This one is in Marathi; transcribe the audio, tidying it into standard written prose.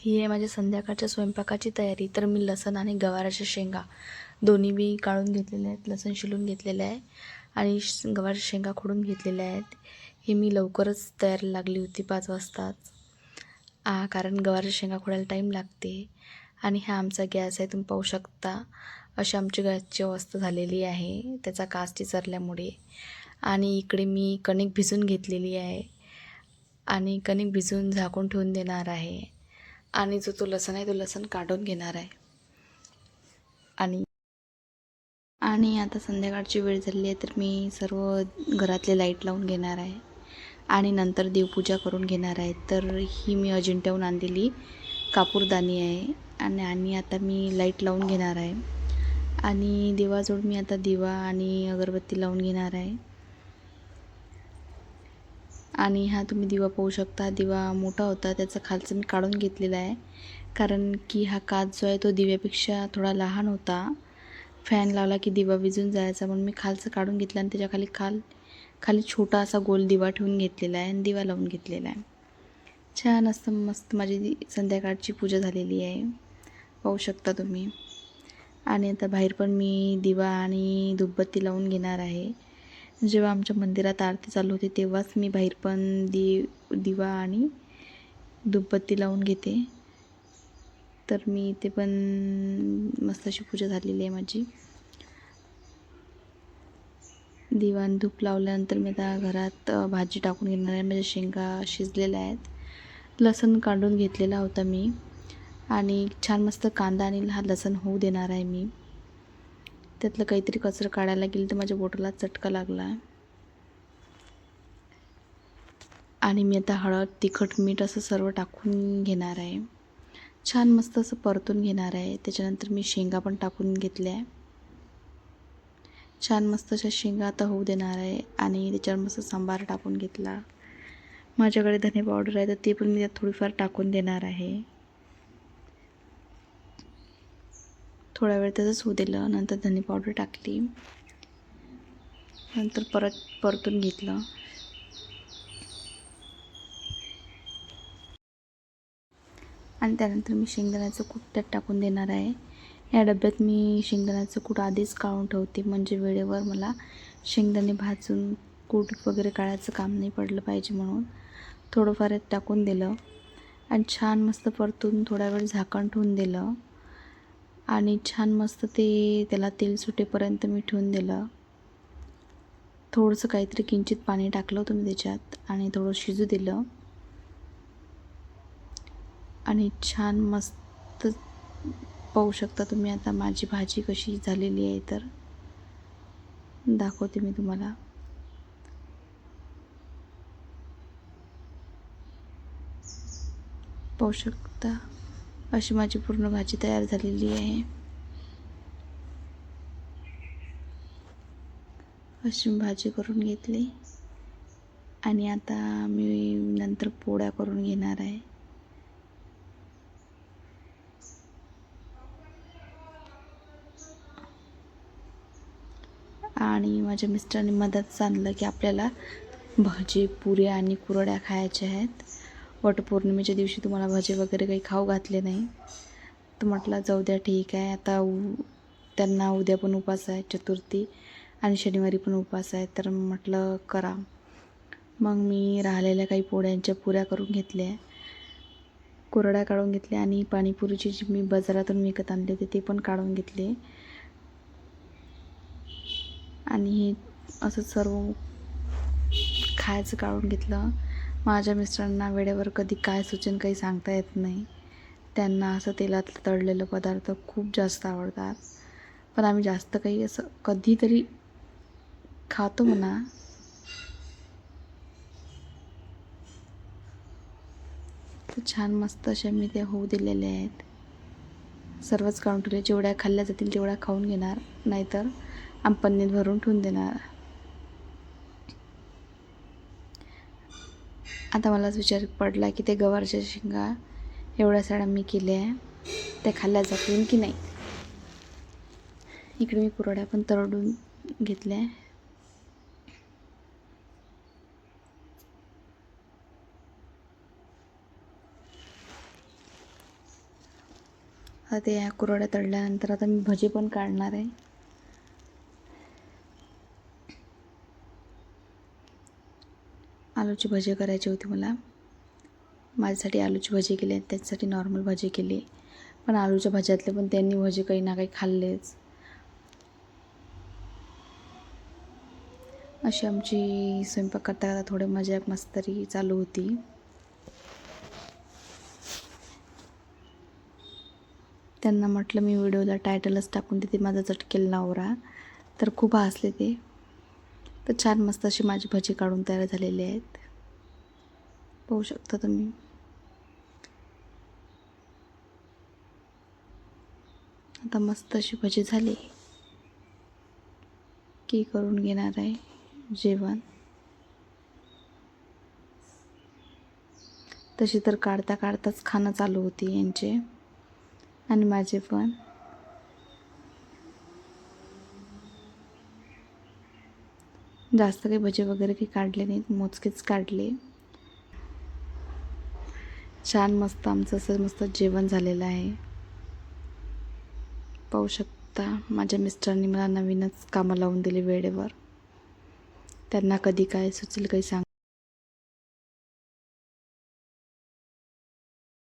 ही आहे माझ्या संध्याकाळच्या स्वयंपाकाची तयारी. तर मी लसूण आणि गवाराच्या शेंगा दोन्ही बी काढून घेतलेल्या आहेत. लसूण शिलून घेतलेलं आहे आणि गवाराच्या शेंगा खोडून घेतलेल्या आहेत. हे मी लवकरच तयार लागली होती 5 वाजताच. कारण गवाराच्या शेंगा खोडायला टाईम लागते. आणि हा आमचा गॅस आहे, तुम्ही पाहू शकता. अशी आमची गॅसची अवस्था झालेली आहे त्याचा काच चिरल्यामुळे. आणि इकडे मी कणिक भिजून घेतलेली आहे आणि कणिक भिजवून झाकून ठेवून देणार आहे. आणि जो तो लसूण आहे तो लसूण काढून घेणार आहे. आणि आता संध्याकाळची वेळ झाली आहे, तर मी सर्व घरातले लाईट लावून घेणार आहे आणि नंतर देवपूजा करून घेणार आहे. तर ही मी अजिंठ्याहून आणलेली कापूरदानी आहे आणि आता मी लाईट लावून घेणार आहे आणि देवाजवळ मी आता दिवा आणि अगरबत्ती लावून घेणार आहे. आणि हा तुम्ही दिवा पाहू शकता. दिवा मोठा होता, त्याचं खालचं मी काढून घेतलेला आहे, कारण की हा काच जो आहे तो दिव्यापेक्षा थोडा लहान होता. फॅन लावला की दिवा विझून जायचा, म्हणून मी खालचं काढून घेतलं आणि त्याच्या खाली छोटा असा गोल दिवा ठेवून घेतलेला आहे आणि दिवा लावून घेतलेला आहे. छान असं मस्त माझी संध्याकाळची पूजा झालेली आहे, पाहू शकता तुम्ही. आणि आता बाहेर पण मी दिवा आणि धूपबत्ती लावून घेणार आहे. जेव्हा आमच्या मंदिरात आरती चालू होती तेव्हाच मी बाहेर पण दिवा आणि धूपबत्ती लावून घेते. तर मी इथे पण मस्त अशी पूजा झालेली आहे माझी. दिवा आणि धूप लावल्यानंतर मी आता घरात भाजी टाकून घेणार आहे. माझ्या शेंगा शिजलेल्या आहेत. लसूण काढून घेतलेला होता मी आणि छान मस्त कांदा आणि लसूण होऊ देणार आहे मी. त्यातलं काहीतरी कचरं काढायला गेलं तर माझ्या बोटाला चटका लागला. आणि मी आता हळद, तिखट, मीठ असं सर्व टाकून घेणार आहे. छान मस्त असं परतून घेणार आहे. त्याच्यानंतर मी शेंगा पण टाकून घेतल्या. छान मस्त अशा शेंगा आता होऊ देणार आहे आणि त्याच्यावर मस्त सांबार टाकून घेतला. माझ्याकडे धने पावडर आहे, तर ते पण मी त्यात थोडीफार टाकून देणार आहे. थोडा वेळ त्याचंच होऊ दिलं. नंतर धने पावडर टाकली. नंतर परत परतून घेतलं. आणि त्यानंतर मी शेंगदाण्याचं कूट त्यात टाकून देणार आहे. या डब्यात मी शेंगदाण्याचं कूट आधीच काढून ठेवते, म्हणजे वेळेवर मला शेंगदाणे भाजून कूट वगैरे काढायचं काम नाही पडलं पाहिजे म्हणून. थोडंफार यात टाकून दिलं आणि छान मस्त परतून थोडा वेळ झाकण ठेवून दिलं आणि छान मस्त त्याला तेल सुटेपर्यंत मी ठेवून दिलं. थोडंसं काहीतरी किंचित पाणी टाकलं होतं मी त्याच्यात आणि थोडं शिजू दिलं. आणि छान मस्त पाहू शकता तुम्ही आता माझी भाजी कशी झालेली आहे. तर दाखवते मी तुम्हाला. पाहू शकता अशी माझी पूर्ण भाजी तयार झालेली आहे. अशी भाजी करून घेतली आणि आता मी नंतर पोळ्या करून घेणार आहे. आणि माझ्या मिस्टरांनी मदत आणलं की आपल्याला भजी, पुऱ्या आणि कुरड्या खायच्या आहेत. वटपौर्णिमेच्या दिवशी तुम्हाला भजे वगैरे काही खाऊ घातले नाही, तर म्हटलं जाऊ द्या, ठीक आहे. आता त्यांना उद्या पण उपवास आहे, चतुर्थी, आणि शनिवारी पण उपवास आहे, तर म्हटलं करा. मग मी राहिलेल्या काही पोळ्यांच्या पुऱ्या करून घेतल्या, कुरड्या काढून घेतल्या आणि पाणीपुरीची जी मी बाजारातून विकत आणली होती ते पण काढून घेतले. आणि हे असं सर्व खायचं काढून घेतलं. माझ्या मिस्टरांना वेळेवर कधी काय सुचेन काही सांगता येत नाही. त्यांना असं तेलात तळलेलं पदार्थ खूप जास्त आवडतात, पण आम्ही जास्त काही असं कधीतरी खातो म्हणा. तर छान मस्त अशा मी त्या होऊ दिलेल्या आहेत. सर्वच काढून ठेवले. जेवढ्या खाल्ल्या जातील तेवढ्या खाऊन घेणार, नाहीतर आंपणनीत भरून ठेवून देणार. आता मलाच विचार पडला की ते गवारच्या शेंगा एवढ्या साड्या मी केल्या आहे, त्या खाल्ल्या जातील की नाही. इकडे मी कुरड्या पण तळून घेतल्या. आता ते ह्या कुरवड्या तळल्यानंतर आता मी भजी पण काढणार आहे. आलूची भजी करायची होती मला. माझ्यासाठी आलूची भजी केली, त्याच्यासाठी नॉर्मल भजी केली. पण आलूच्या भाज्यातले पण त्यांनी भजी काही ना काही खाल्लेच. अशी आमची स्वयंपाक करता करता थोडे मजाक मस्तरी चालू होती. त्यांना म्हटलं मी व्हिडिओला टायटलच टाकून देते, माझा चटकेल नवरा. तर खूप हसले ते. तर छान मस्त अशी माझी भजी काढून तयार झालेली आहेत, पाहू शकता तुम्ही. आता मस्त अशी भजी झाली की करून घेणार आहे जेवण. तशी तर काढता काढताच खाणं चालू होती यांचे आणि माझे पण. जास्त काही भजी वगैरे काही काढले नाहीत, मोजकेच काढले. छान मस्त आमचं असं मस्त जेवण झालेलं आहे, पाहू शकता. माझ्या मिस्टरांनी मला नवीनच कामं लावून दिली वेळेवर. त्यांना कधी काय सुचेल काही